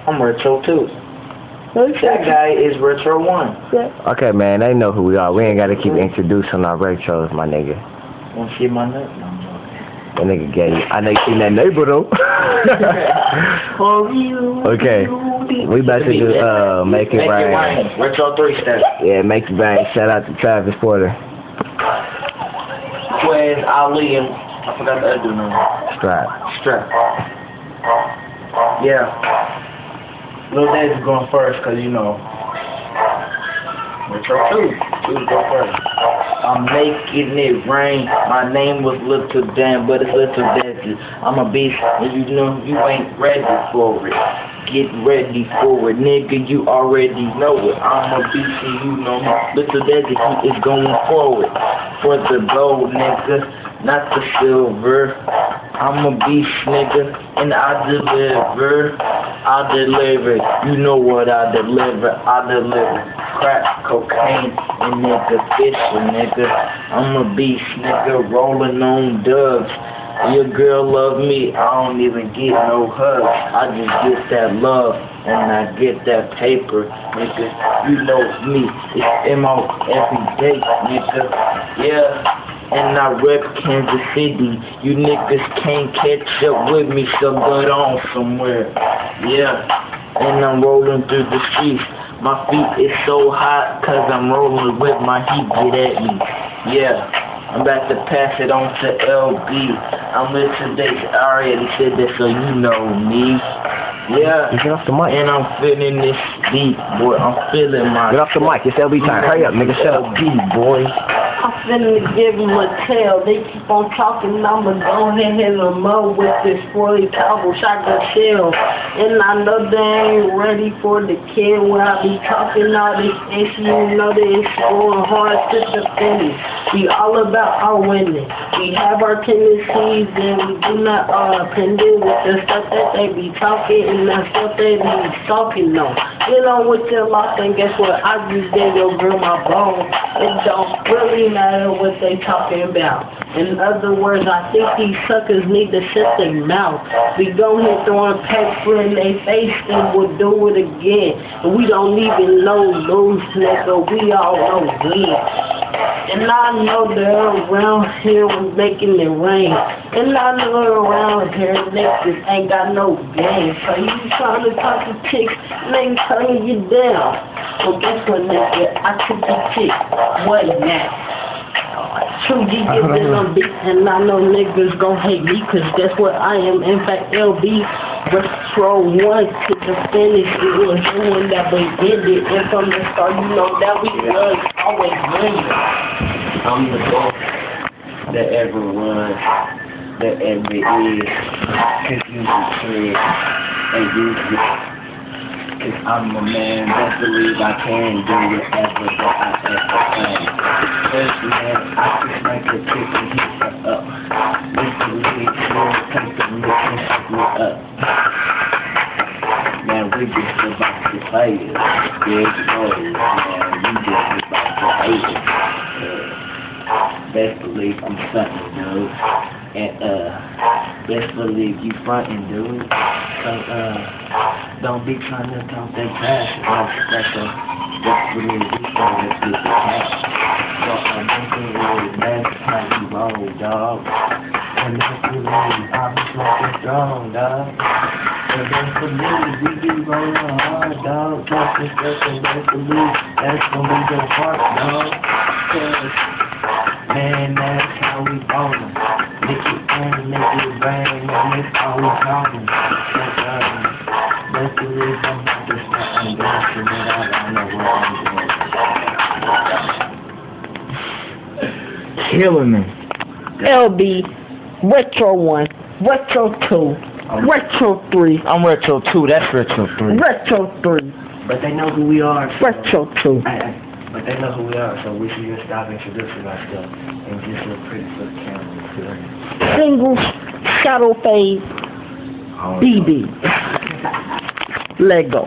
I'm Retro 2. That guy is Retro 1. Okay, man, they know who we are. We ain't gotta keep introducing our retros, my nigga. Wanna see my nut? No, that nigga gay. I know you seen that neighbor though. Okay, we about to do Make It Rain. Retro 3 step. Yeah, Make It Rain. Shout out to Travis Porter. Where's Ali and I forgot the other name. Strap. Yeah. Lil Daddy's going first, cause you know. Retro 2 go first. I'm making it rain. My name was Little Dan, but it's Little Daddy. I'm a beast, and you know you ain't ready for it. Get ready for it, nigga. You already know it. I'm a beast, and you know me. Little Daddy, he is going forward for the gold, nigga, not the silver. I'm a beast, nigga, and I deliver. You know what I deliver. Crack, cocaine, and nigga fishing, nigga. I'm a beast, nigga, rolling on dubs. Your girl love me, I don't even get no hugs. I just get that love, and I get that paper, nigga. You know me, it's MO every day, nigga. Yeah. And I rep Kansas City. You niggas can't catch up with me, so get on somewhere. Yeah. And I'm rolling through the streets. My feet is so hot, cause I'm rolling with my heat. Get at me. Yeah. I'm about to pass it on to LB. I'm with today. I already said that, so you know me. Yeah. Get off the mic. And I'm feeling this beat, boy. I'm feeling my. Get off the mic. It's LB time. Hurry up, nigga. Shut up. LB, boy. I'm finna give them a tail. They keep on talking, I'ma go ahead and hit them up with this 40 caliber shotgun shell. And I know they ain't ready for the kid when I be talking all this issue. You know that it's going hard to the finish. We all about our winning. We have our tendencies and we do not append it with the stuff that they be talking and the stuff they be talking on. You know, with your loss, and guess what? I just gave your girl my bone. It don't really matter what they talking about. In other words, I think these suckers need to shut their mouth. We go here throwing pepper in their face and we'll do it again. And we don't even know lose, nigga. We all know win. And I know they're around here was making it rain. And I know around here niggas ain't got no game. So you trying to talk to chicks and they turning you down. Well, guess what, nigga? I took the chick. What now? True G get in on beat, and I know niggas gon' hate me, cause that's what I am. In fact, LB Retro 1 to the finish. It was the one that we did it, and from the start, you know that we was always winning. I'm the best that ever was, that ever is, cause you just said, and you just. Cause I'm a man, best believe I can do whatever that I ever can. First man, I just like to pick and hit her up. Best believe she'll take the look and pick me up. Man, we just about to play it. Big boys, man, we just about to hate it. Best believe I'm frontin', dude. And best believe you frontin', dude. So don't be trying to talk that trash. That's believe we gonna get the cash. So I'm thinking really that's how you roll, dog. And best believe I'm fucking strong, dog. And best believe we be rolling hard, dog. Talking stuff and best believe that's gonna be your part, dog. Cause man, that's how we rollin'. Make it rain, man, that's how we rollin'. Best believe I'm about to start dancing it out. I know what I'm doing. Killing me. LB Retro 1, Retro 2, Retro 3. I'm Retro 2, that's Retro 3. Retro 3. But they know who we are. So Retro 2. But they know who we are, so we should just stop introducing ourselves and just look pretty for the camera. Single Shadow Fade BB. Lego.